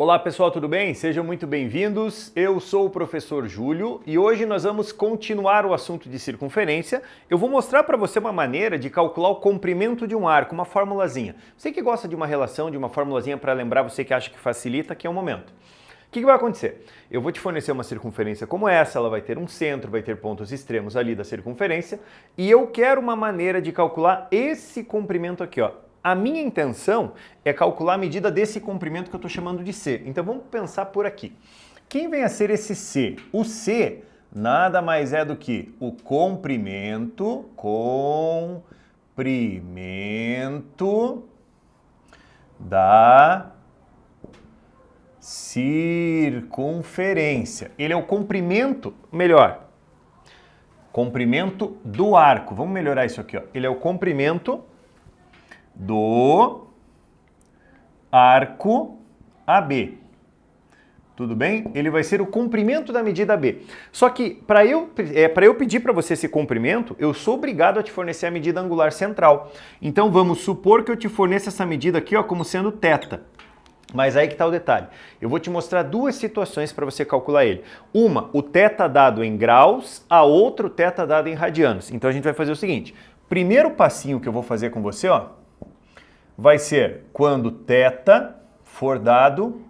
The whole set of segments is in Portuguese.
Olá pessoal, tudo bem? Sejam muito bem-vindos. Eu sou o professor Júlio e hoje nós vamos continuar o assunto de circunferência. Eu vou mostrar para você uma maneira de calcular o comprimento de um arco, uma formulazinha. Você que gosta de uma relação, de uma formulazinha para lembrar, você que acha que facilita, aqui é o momento. O que vai acontecer? Eu vou te fornecer uma circunferência como essa, ela vai ter um centro, vai ter pontos extremos ali da circunferência e eu quero uma maneira de calcular esse comprimento aqui, ó. A minha intenção é calcular a medida desse comprimento que eu estou chamando de C. Então vamos pensar por aqui. Quem vem a ser esse C? O C nada mais é do que o comprimento da circunferência. Ele é o comprimento, melhor, comprimento do arco. Vamos melhorar isso aqui, ó. Ele é o comprimento do arco AB. Tudo bem? Ele vai ser o comprimento da medida B. Só que para eu pedir para você esse comprimento, eu sou obrigado a te fornecer a medida angular central. Então vamos supor que eu te forneça essa medida aqui, ó, como sendo θ. Mas aí que está o detalhe. Eu vou te mostrar duas situações para você calcular ele. Uma, o θ dado em graus, a outra, o θ dado em radianos. Então a gente vai fazer o seguinte. Primeiro passinho que eu vou fazer com você, ó, vai ser quando θ for dado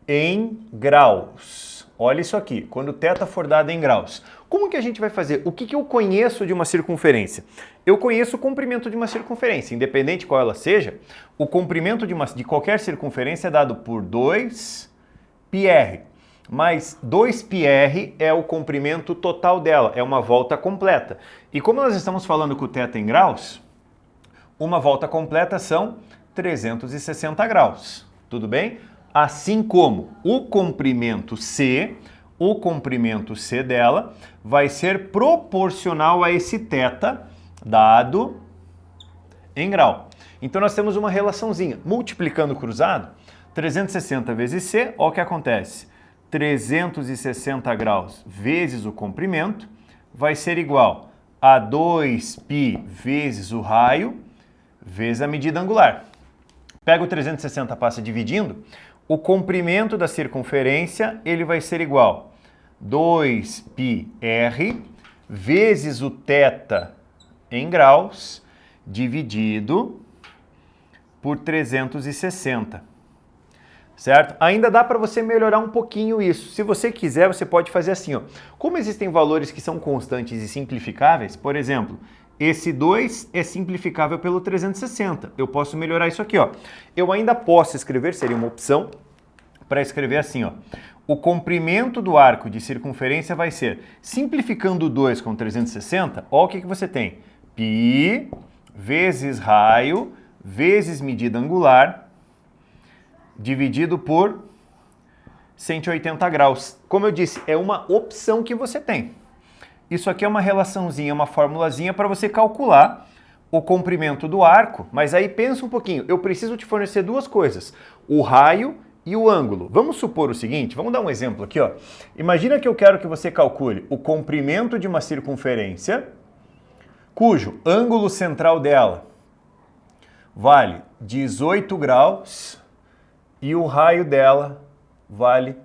em graus. Olha isso aqui, quando θ for dado em graus. Como que a gente vai fazer? O que eu conheço de uma circunferência? Eu conheço o comprimento de uma circunferência, independente qual ela seja, o comprimento de qualquer circunferência é dado por 2πr. Mas 2πr é o comprimento total dela, é uma volta completa. E como nós estamos falando com o θ em graus, uma volta completa são 360 graus, tudo bem? Assim como o comprimento C dela vai ser proporcional a esse θ dado em grau. Então nós temos uma relaçãozinha, multiplicando cruzado, 360 vezes C, olha o que acontece. 360 graus vezes o comprimento vai ser igual a 2π vezes o raio vezes a medida angular. Pega o 360, passa dividindo, o comprimento da circunferência ele vai ser igual a 2πr vezes o θ em graus dividido por 360. Certo? Ainda dá para você melhorar um pouquinho isso. Se você quiser, você pode fazer assim, ó. Como existem valores que são constantes e simplificáveis, por exemplo, esse 2 é simplificável pelo 360. Eu posso melhorar isso aqui, ó. Eu ainda posso escrever, seria uma opção, para escrever assim, ó. O comprimento do arco de circunferência vai ser, simplificando o 2 com 360, ó o que você tem. Π vezes raio vezes medida angular dividido por 180 graus. Como eu disse, é uma opção que você tem. Isso aqui é uma relaçãozinha, uma formulazinha para você calcular o comprimento do arco, mas aí pensa um pouquinho, eu preciso te fornecer duas coisas, o raio e o ângulo. Vamos supor o seguinte, vamos dar um exemplo aqui, ó. Imagina que eu quero que você calcule o comprimento de uma circunferência, cujo ângulo central dela vale 18 graus e o raio dela vale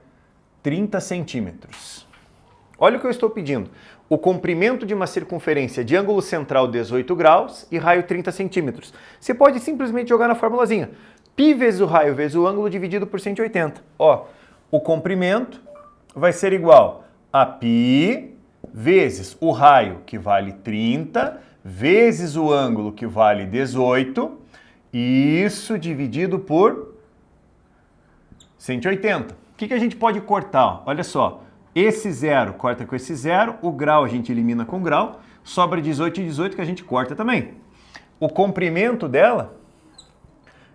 30 centímetros. Olha o que eu estou pedindo. O comprimento de uma circunferência de ângulo central 18 graus e raio 30 centímetros. Você pode simplesmente jogar na formulazinha. Π vezes o raio vezes o ângulo dividido por 180. Ó, o comprimento vai ser igual a π vezes o raio, que vale 30, vezes o ângulo, que vale 18, isso dividido por 180. O que a gente pode cortar? Olha só. Esse zero corta com esse zero, o grau a gente elimina com grau, sobra 18 e 18 que a gente corta também. O comprimento dela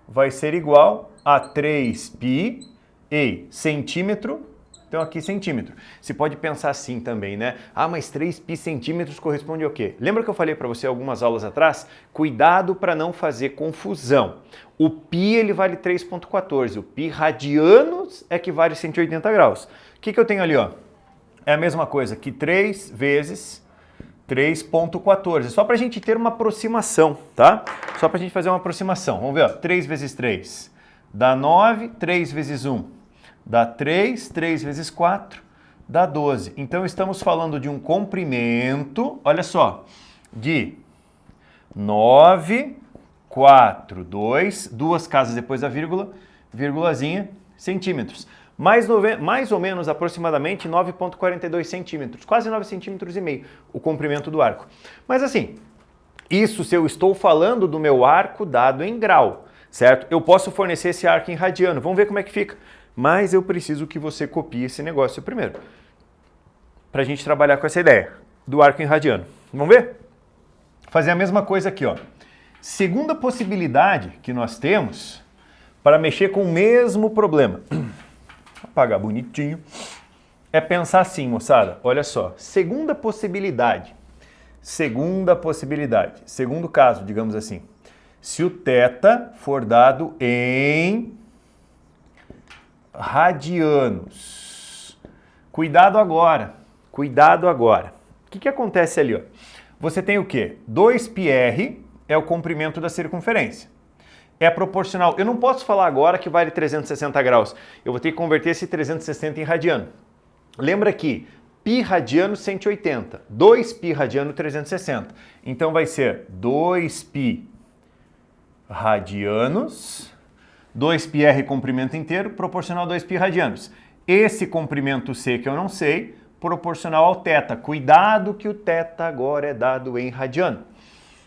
vai ser igual a 3π e centímetro, então aqui centímetro. Você pode pensar assim também, né? Ah, mas 3π centímetros corresponde ao quê? Lembra que eu falei para você algumas aulas atrás? Cuidado para não fazer confusão. O π ele vale 3,14, o π radianos é que vale 180 graus. O que eu tenho ali, ó? É a mesma coisa que 3 vezes 3,14. Só para a gente ter uma aproximação, tá? Só para a gente fazer uma aproximação. Vamos ver, ó. 3 vezes 3 dá 9, 3 vezes 1 dá 3, 3 vezes 4, dá 12. Então, estamos falando de um comprimento, olha só, de 9, 4, 2, duas casas depois da vírgula, vírgulazinha, centímetros. Mais ou menos, aproximadamente, 9,42 centímetros, quase 9,5 centímetros o comprimento do arco. Mas assim, isso se eu estou falando do meu arco dado em grau, certo? Eu posso fornecer esse arco em radiano, vamos ver como é que fica. Mas eu preciso que você copie esse negócio primeiro, para a gente trabalhar com essa ideia do arco em radiano. Vamos ver? Fazer a mesma coisa aqui, ó. Segunda possibilidade que nós temos para mexer com o mesmo problema, apagar bonitinho, é pensar assim, moçada, olha só, segunda possibilidade, segundo caso, digamos assim, se o θ for dado em radianos. Cuidado agora. O que acontece ali, ó? Você tem o quê? 2πr é o comprimento da circunferência. É proporcional. Eu não posso falar agora que vale 360 graus. Eu vou ter que converter esse 360 em radiano. Lembra que π radiano 180, 2π radiano 360. Então vai ser 2π radianos, 2πr comprimento inteiro, proporcional a 2π radianos. Esse comprimento C que eu não sei, proporcional ao θ. Cuidado que o θ agora é dado em radiano.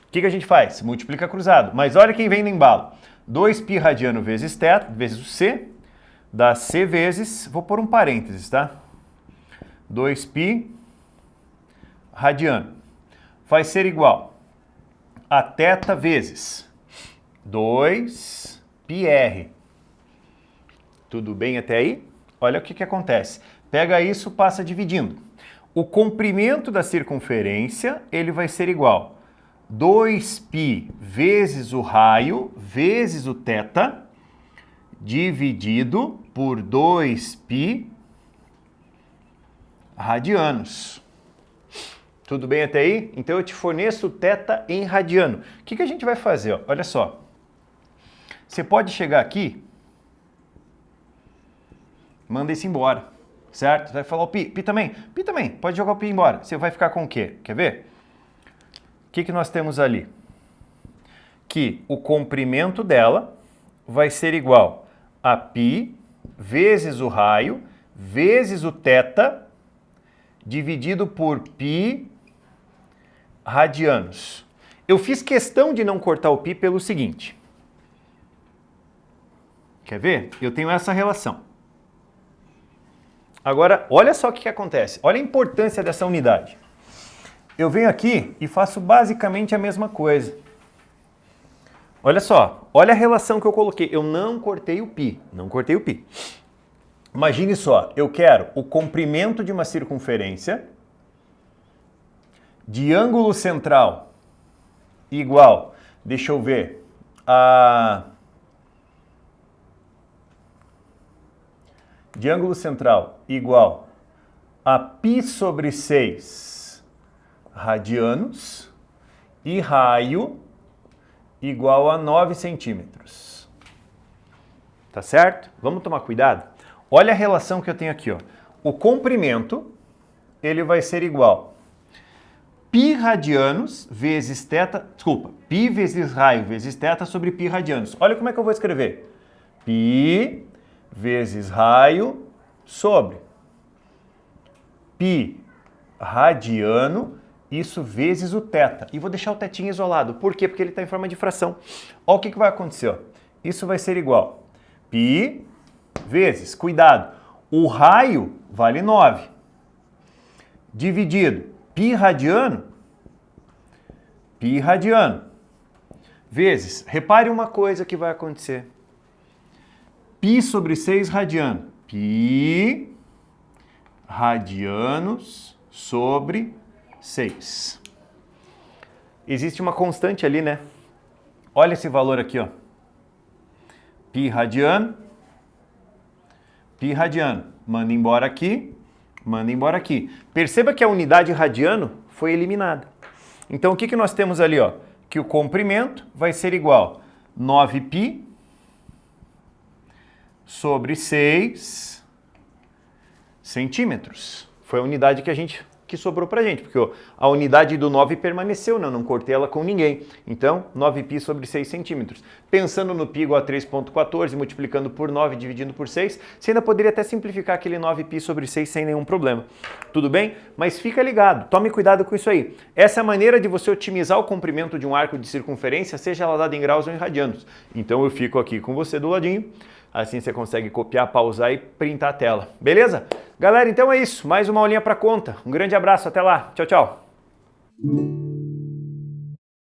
O que a gente faz? Multiplica cruzado. Mas olha quem vem no embalo. 2π radiano vezes θ, vezes o C, dá C vezes, vou pôr um parênteses, tá? 2π radiano. Vai ser igual a θ vezes 2πr. Tudo bem até aí? Olha o que acontece. Pega isso, passa dividindo. O comprimento da circunferência, ele vai ser igual 2π vezes o raio, vezes o θ, dividido por 2π radianos. Tudo bem até aí? Então eu te forneço o θ em radiano. O que a gente vai fazer? Ó? Olha só. Você pode chegar aqui, manda isso embora, certo? Você vai falar o π também? Π também, pode jogar o π embora. Você vai ficar com o quê? Quer ver? O que nós temos ali? Que o comprimento dela vai ser igual a π vezes o raio, vezes o θ, dividido por π radianos. Eu fiz questão de não cortar o π pelo seguinte. Quer ver? Eu tenho essa relação. Agora, olha só o que acontece. Olha a importância dessa unidade. Eu venho aqui e faço basicamente a mesma coisa. Olha só, olha a relação que eu coloquei. Eu não cortei o π, Imagine só, eu quero o comprimento de uma circunferência de ângulo central igual, deixa eu ver, de ângulo central igual a π sobre 6 radianos e raio igual a 9 centímetros. Tá certo? Vamos tomar cuidado? Olha a relação que eu tenho aqui, ó. O comprimento, ele vai ser igual π radianos vezes θ, π vezes raio vezes θ sobre π radianos. Olha como é que eu vou escrever. π vezes raio sobre π radiano, isso vezes o θ. E vou deixar o θ isolado. Por quê? Porque ele está em forma de fração. Olha o que vai acontecer. Ó. Isso vai ser igual π vezes, cuidado, o raio vale 9, dividido π radiano, vezes, repare uma coisa que vai acontecer. π sobre 6 radiano, π radianos sobre 6. Existe uma constante ali, né? Olha esse valor aqui, ó. π radiano. Manda embora aqui. Perceba que a unidade radiano foi eliminada. Então, o que nós temos ali, ó? Que o comprimento vai ser igual a 9π sobre 6 centímetros. Foi a unidade que sobrou pra gente, porque ó, a unidade do 9 permaneceu, não cortei ela com ninguém. Então, 9π sobre 6 centímetros. Pensando no π igual a 3,14, multiplicando por 9, dividindo por 6, você ainda poderia até simplificar aquele 9π sobre 6 sem nenhum problema. Tudo bem? Mas fica ligado, tome cuidado com isso aí. Essa é a maneira de você otimizar o comprimento de um arco de circunferência, seja ela dada em graus ou em radianos. Então, eu fico aqui com você do ladinho. Assim você consegue copiar, pausar e printar a tela. Beleza? Galera, então é isso. Mais uma aulinha para conta. Um grande abraço. Até lá. Tchau, tchau.